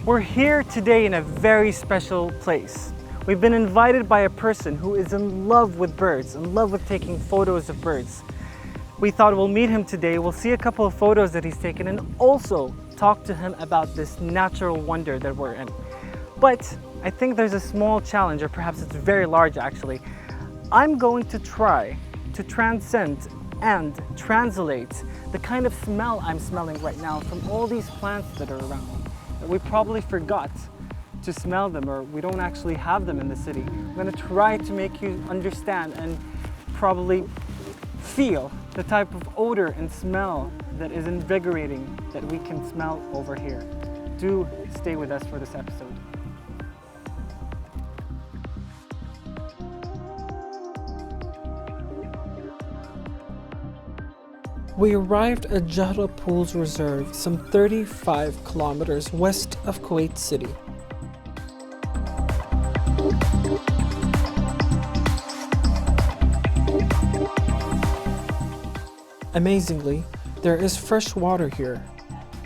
We're here today in a very special place. We've been invited by a person who is in love with birds, in love with taking photos of birds. We thought we'll meet him today, we'll see a couple of photos that he's taken and also talk to him about this natural wonder that we're in. But I think there's a small challenge, or perhaps it's very large actually. I'm going to try to transcend and translate the kind of smell I'm smelling right now from all these plants that are around me. We probably forgot to smell them, or we don't actually have them in the city. I'm going to try to make you understand and probably feel the type of odor and smell that is invigorating that we can smell over here. Do stay with us for this episode. We arrived at Jahra Reserve, some 35 kilometers west of Kuwait City. Amazingly, there is fresh water here.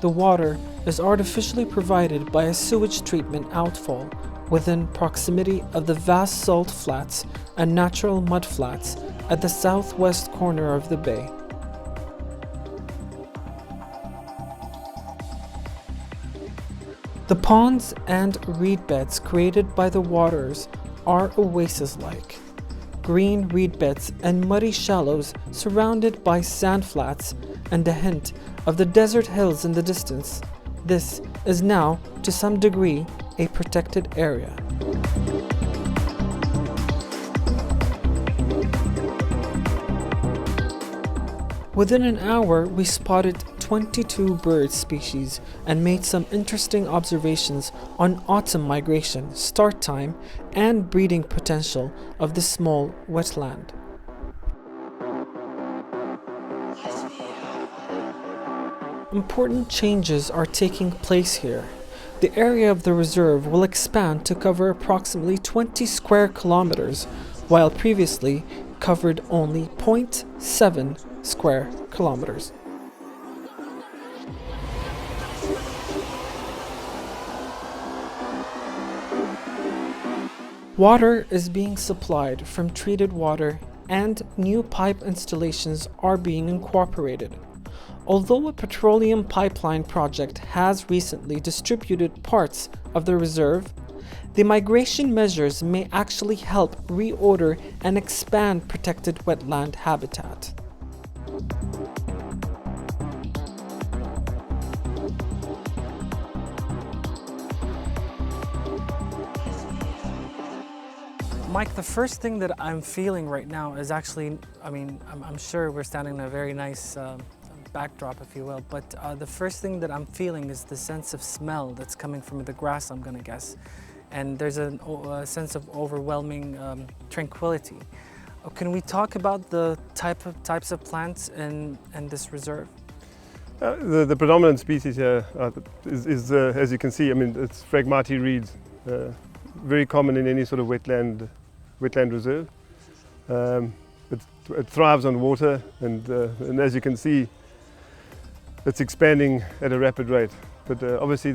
The water is artificially provided by a sewage treatment outfall within proximity of the vast salt flats and natural mud flats at the southwest corner of the bay. The ponds and reed beds created by the waters are oasis-like. Green reed beds and muddy shallows surrounded by sand flats and a hint of the desert hills in the distance. This is now, to some degree, a protected area. Within an hour, we spotted 22 bird species and made some interesting observations on autumn migration, start time, and breeding potential of this small wetland. Important changes are taking place here. The area of the reserve will expand to cover approximately 20 square kilometers, while previously covered only 0.7 square kilometers. Water is being supplied from treated water and new pipe installations are being incorporated. Although a petroleum pipeline project has recently distributed parts of the reserve, the migration measures may actually help reorder and expand protected wetland habitat. Mike, the first thing that I'm feeling right now is actually, I'm sure we're standing in a very nice backdrop, if you will, but the first thing that I'm feeling is the sense of smell that's coming from the grass, I'm gonna guess. And there's a sense of overwhelming tranquility. Can we talk about the types of plants in this reserve? The predominant species here is as you can see, it's Phragmati reeds, very common in any sort of wetland reserve. It thrives on water, and as you can see, it's expanding at a rapid rate. But obviously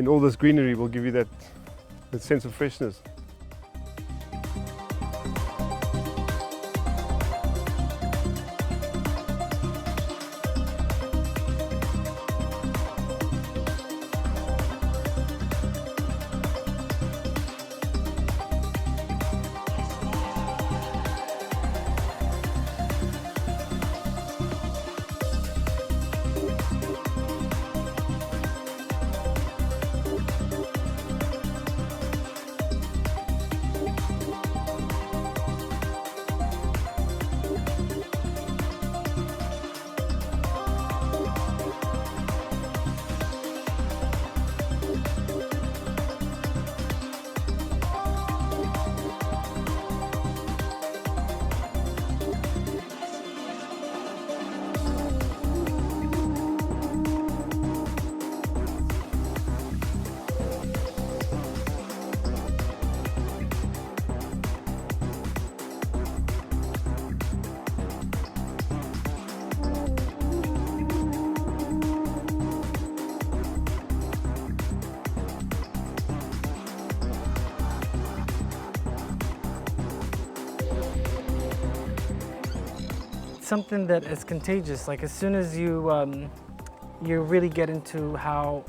all this greenery will give you that sense of freshness. something that is contagious. Like as soon as you really get into how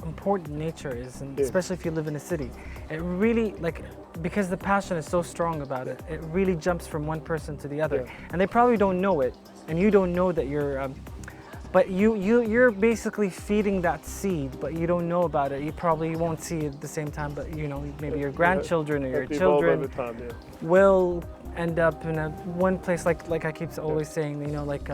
important nature is, and especially if you live in a city, it really, like, because the passion is so strong about it, it really jumps from one person to the other. And they probably don't know it, and you don't know that you're, but you're basically feeding that seed, but you don't know about it. You probably won't see it at the same time, but you know, maybe your grandchildren or your children will end up in one place, like I keep always saying, you know, like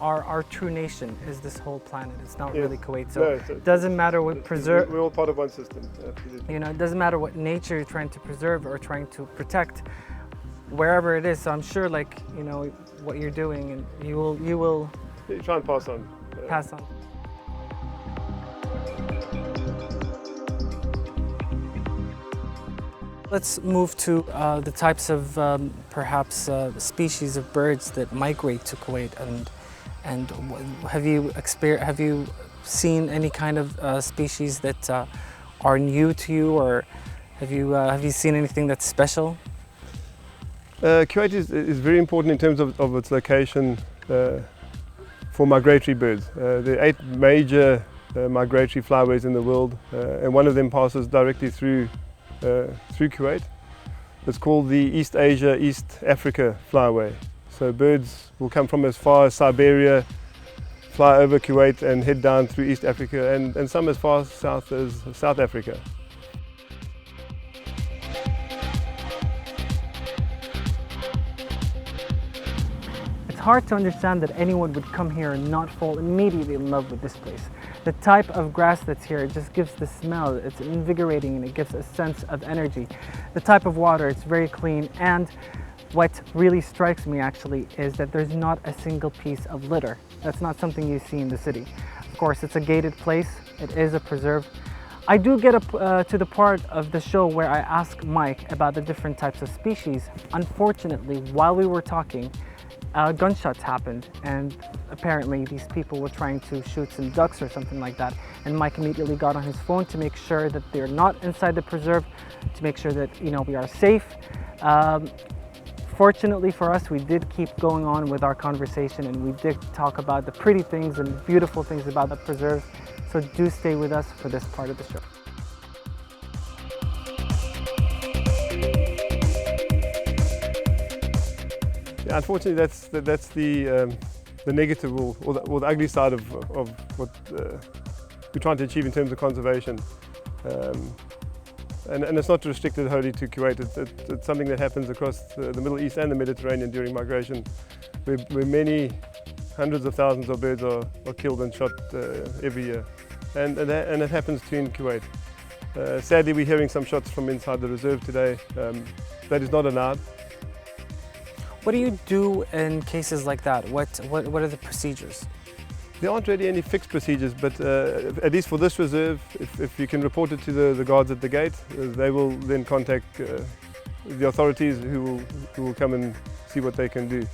our true nation is this whole planet. It's not really Kuwait. So it doesn't matter what preserve. We're all part of one system. Absolutely. You know, it doesn't matter what nature you're trying to preserve or trying to protect, wherever it is. So I'm sure, like, you know, what you're doing, and you will You try and pass on. pass on. Let's move to the types of perhaps species of birds that migrate to Kuwait, and have you seen any kind of species that are new to you, or have you seen anything that's special? Kuwait is very important in terms of its location for migratory birds. There are 8 major migratory flyways in the world, and one of them passes directly through Kuwait. It's called the East Asia, East Africa flyway. So birds will come from as far as Siberia, fly over Kuwait and head down through East Africa, and some as far south as South Africa. It's hard to understand that anyone would come here and not fall immediately in love with this place. The type of grass that's here, it just gives the smell, it's invigorating, and it gives a sense of energy. The type of water, it's very clean, and what really strikes me actually is that there's not a single piece of litter. That's not something you see in the city. Of course, it's a gated place, it is a preserve. I do get to the part of the show where I ask Mike about the different types of species. Unfortunately, while we were talking, gunshots happened, and apparently these people were trying to shoot some ducks or something like that, and Mike immediately got on his phone to make sure that they're not inside the preserve, to make sure that, you know, we are safe. Fortunately for us, we did keep going on with our conversation, and we did talk about the pretty things and beautiful things about the preserve, so do stay with us for this part of the show. Yeah, unfortunately, that's the negative or the ugly side of what we're trying to achieve in terms of conservation. And it's not restricted wholly to Kuwait. It's something that happens across the Middle East and the Mediterranean during migration, where many hundreds of thousands of birds are killed and shot every year. And it happens too in Kuwait. Sadly, we're hearing some shots from inside the reserve today. That is not allowed. What do you do in cases like that? What are the procedures? There aren't really any fixed procedures, but at least for this reserve, if you can report it to the guards at the gate, they will then contact the authorities who will come and see what they can do.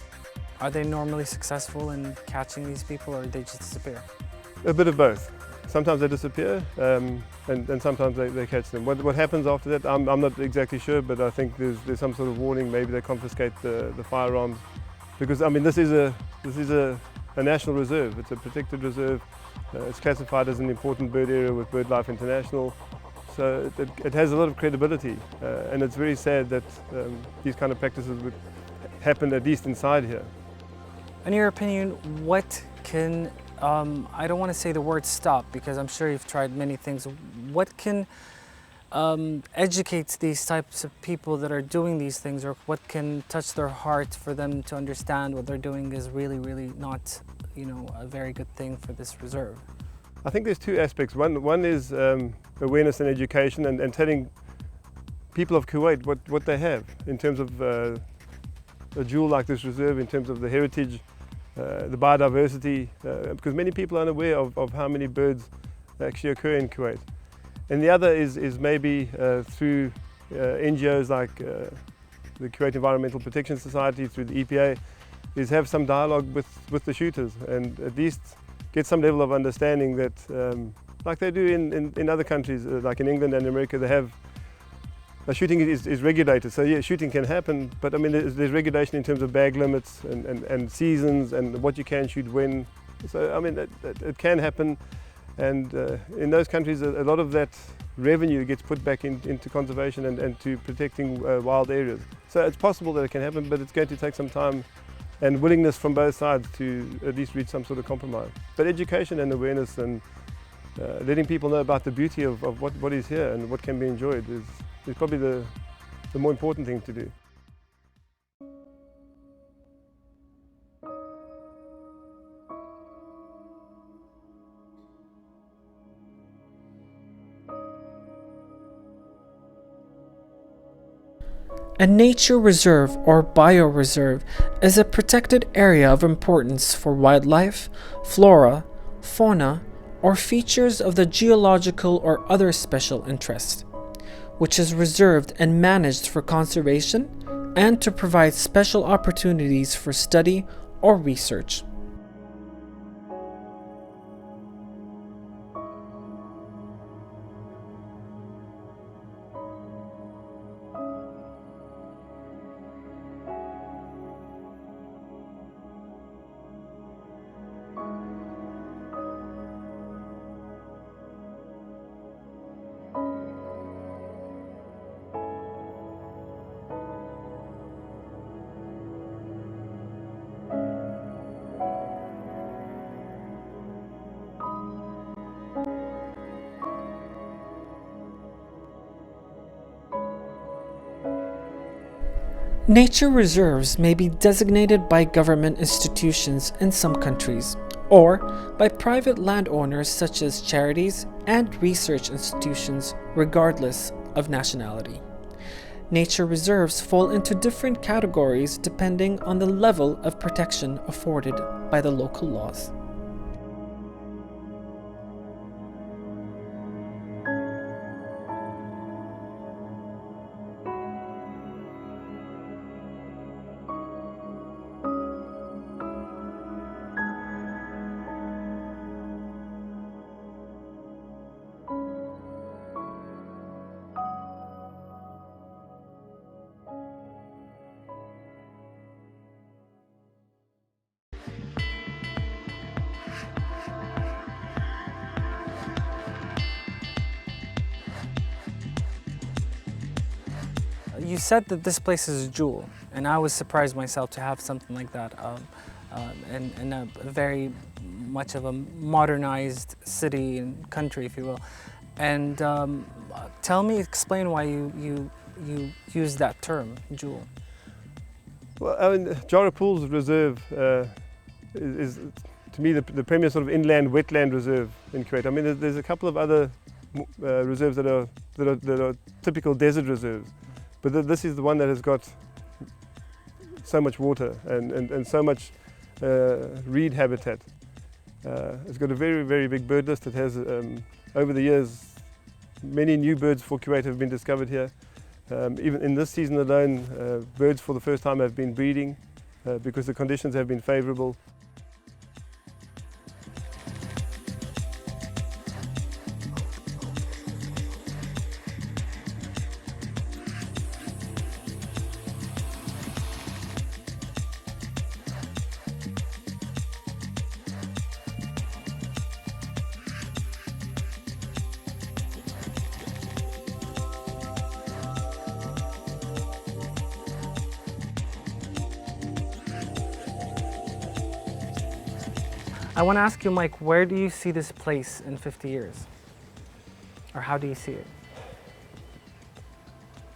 Are they normally successful in catching these people, or they just disappear? A bit of both. Sometimes they disappear, and sometimes they catch them. What happens after that, I'm not exactly sure, but I think there's some sort of warning. Maybe they confiscate the firearms, because I mean this is a national reserve. It's a protected reserve. It's classified as an important bird area with BirdLife International, so it has a lot of credibility, and it's very sad that these kind of practices would happen, at least inside here. In your opinion, what can, I don't want to say the word stop, because I'm sure you've tried many things, what can educate these types of people that are doing these things, or what can touch their heart for them to understand what they're doing is really, really not, you know, a very good thing for this reserve? I think there's 2 aspects. One is awareness and education, and telling people of Kuwait what they have in terms of a jewel like this reserve, in terms of the heritage, the biodiversity, because many people are unaware of how many birds actually occur in Kuwait. And the other is maybe through NGOs like the Kuwait Environmental Protection Society, through the EPA, is have some dialogue with the shooters, and at least get some level of understanding that, like they do in other countries, like in England and America, they have shooting is regulated, so yeah, shooting can happen, but I mean there's regulation in terms of bag limits and seasons and what you can shoot when. So I mean it can happen, and in those countries a lot of that revenue gets put back into conservation and to protecting wild areas. So it's possible that it can happen, but it's going to take some time and willingness from both sides to at least reach some sort of compromise. But education and awareness and letting people know about the beauty of what is here and what can be enjoyed is probably the more important thing to do. A nature reserve or bioreserve is a protected area of importance for wildlife, flora, fauna, or features of the geological or other special interest, which is reserved and managed for conservation and to provide special opportunities for study or research. Nature reserves may be designated by government institutions in some countries, or by private landowners such as charities and research institutions, regardless of nationality. Nature reserves fall into different categories depending on the level of protection afforded by the local laws. You said that this place is a jewel, and I was surprised myself to have something like that in a very much of a modernized city and country, if you will. And explain why you use that term, jewel. Well, I mean, Jahra Reserve is to me the premier sort of inland wetland reserve in Kuwait. I mean, there's a couple of other reserves that are typical desert reserves. But this is the one that has got so much water and so much reed habitat. It's got a very, very big bird list. It has, over the years, many new birds for Kuwait have been discovered here. Even in this season alone, birds for the first time have been breeding because the conditions have been favorable. I want to ask you, Mike, where do you see this place in 50 years? Or how do you see it?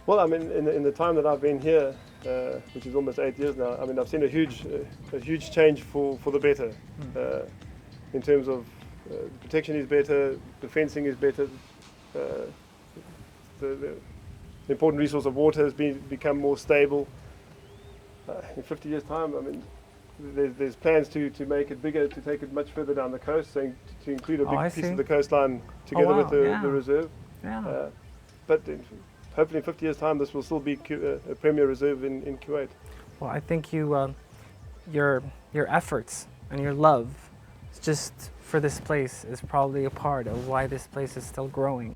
Well, I mean, in the time that I've been here, which is almost 8 years now, I mean, I've seen a huge change for the better. In terms of protection is better, the fencing is better, the important resource of water has become more stable. In 50 years' time, I mean, there's plans to make it bigger, to take it much further down the coast, so to include a big piece of the coastline together with the reserve. Yeah. But hopefully in 50 years' time, this will still be a premier reserve in Kuwait. Well, I think your efforts and your love just for this place is probably a part of why this place is still growing.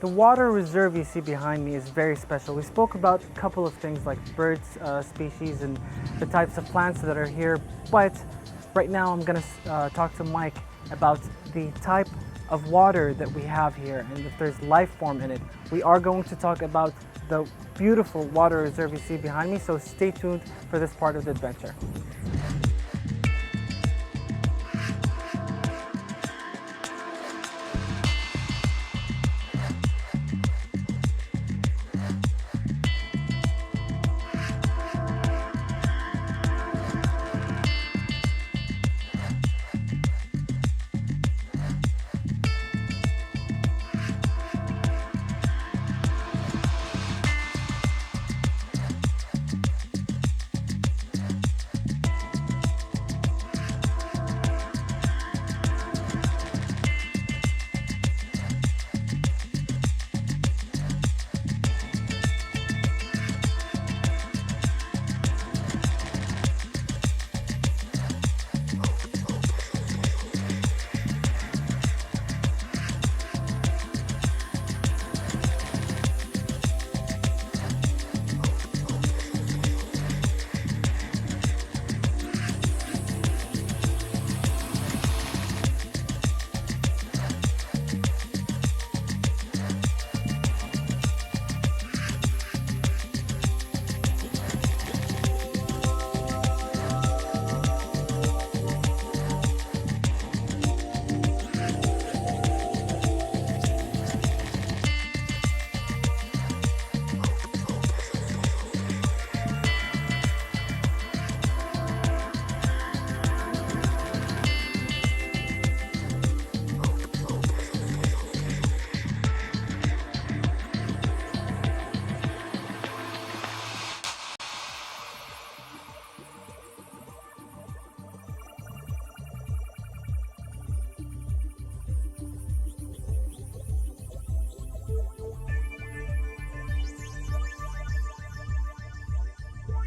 The water reserve you see behind me is very special. We spoke about a couple of things like birds, species, and the types of plants that are here, but right now I'm going to talk to Mike about the type of water that we have here and if there's life form in it. We are going to talk about the beautiful water reserve you see behind me, so stay tuned for this part of the adventure.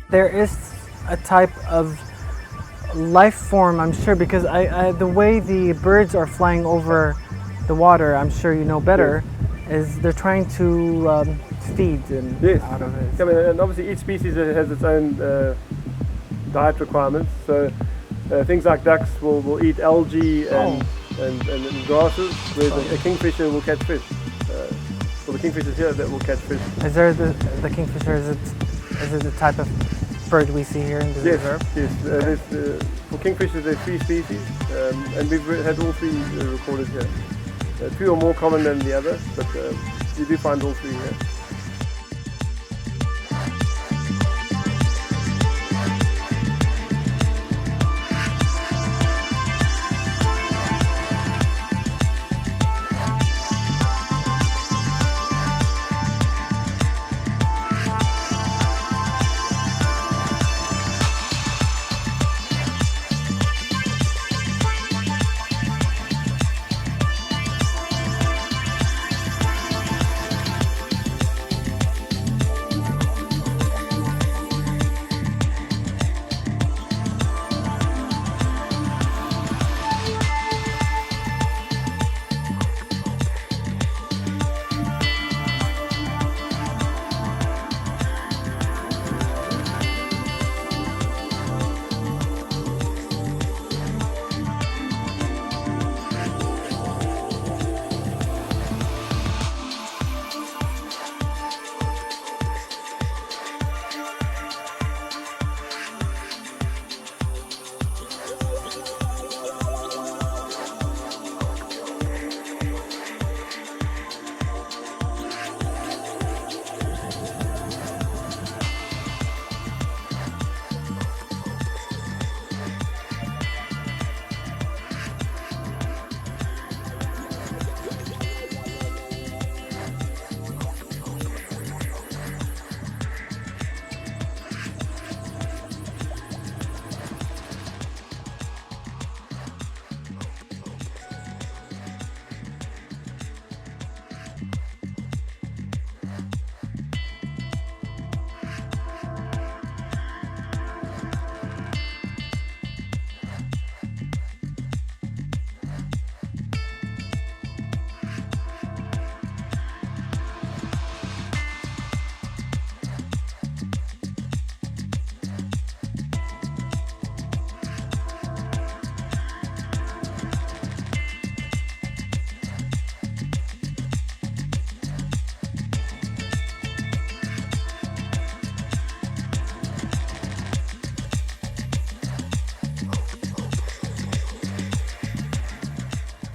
There is a type of life form, I'm sure, because the way the birds are flying over the water, I'm sure you know better, is they're trying to feed and out of it. I mean, and obviously each species has its own diet requirements. So things like ducks will eat algae and grasses, whereas a kingfisher will catch fish. The kingfishers here that will catch fish. Is there the kingfisher? Is it the type of bird we see here in the reserve? Yes. For kingfishers, there's 3 species, and we've had all 3 recorded here. 2 are more common than the other, but you do find all 3 here.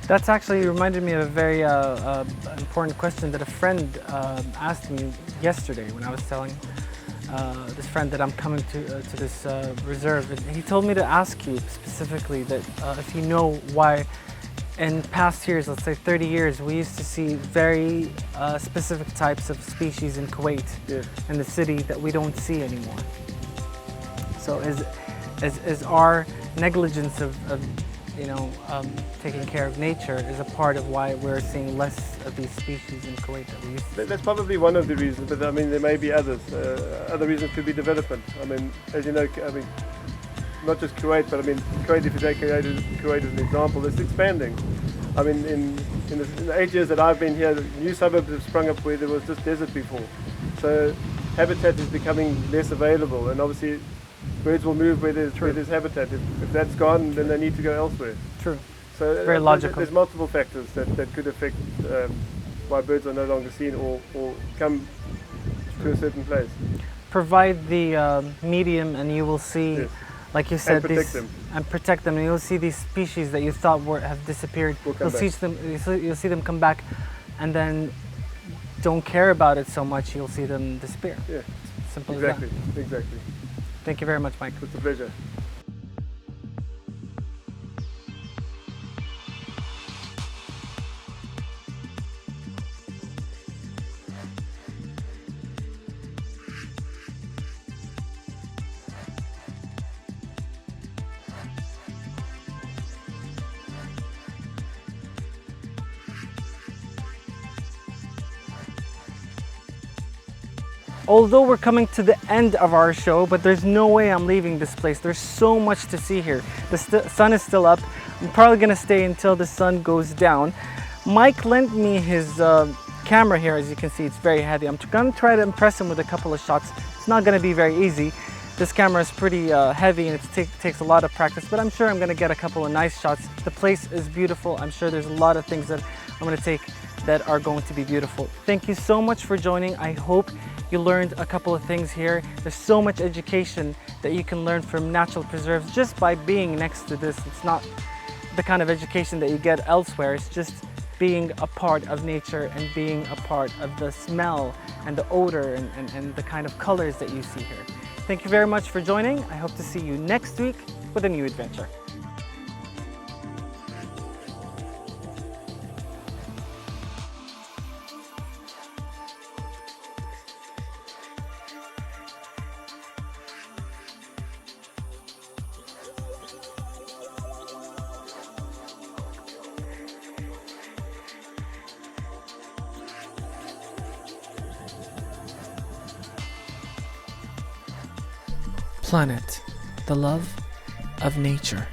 That's actually reminded me of a very important question that a friend asked me yesterday when I was telling this friend that I'm coming to this reserve. And he told me to ask you specifically that if you know why in past years, let's say 30 years, we used to see very specific types of species in Kuwait, in the city, that we don't see anymore. So is our negligence of taking care of nature is a part of why we're seeing less of these species in Kuwait that we used to see? That's probably one of the reasons, but I mean there may be others. Other reasons could be development. I mean, as you know, I mean, not just Kuwait, but I mean Kuwait, if you take Kuwait as an example, it's expanding. I mean, in the 8 years that I've been here, new suburbs have sprung up where there was just desert before. So habitat is becoming less available, and obviously birds will move where there's habitat. If that's gone, then they need to go elsewhere. True. So very logical. There's multiple factors that could affect why birds are no longer seen or come to a certain place. Provide the medium, and you will see, like you said, and protect them, and you'll see these species that you thought have disappeared. You'll see them come back, and then don't care about it so much. You'll see them disappear. Yeah. Simple as that. Exactly. Thank you very much, Mike. It's a pleasure. Although we're coming to the end of our show, but there's no way I'm leaving this place. There's so much to see here. The sun is still up. I'm probably gonna stay until the sun goes down. Mike lent me his camera here. As you can see, it's very heavy. I'm gonna try to impress him with a couple of shots. It's not gonna be very easy. This camera is pretty heavy, and it takes a lot of practice, but I'm sure I'm gonna get a couple of nice shots. The place is beautiful. I'm sure there's a lot of things that I'm gonna take that are going to be beautiful. Thank you so much for joining. I hope you learned a couple of things here. There's so much education that you can learn from natural preserves just by being next to this. It's not the kind of education that you get elsewhere. It's just being a part of nature and being a part of the smell and the odor and the kind of colors that you see here. Thank you very much for joining. I hope to see you next week with a new adventure. Planet, the love of nature.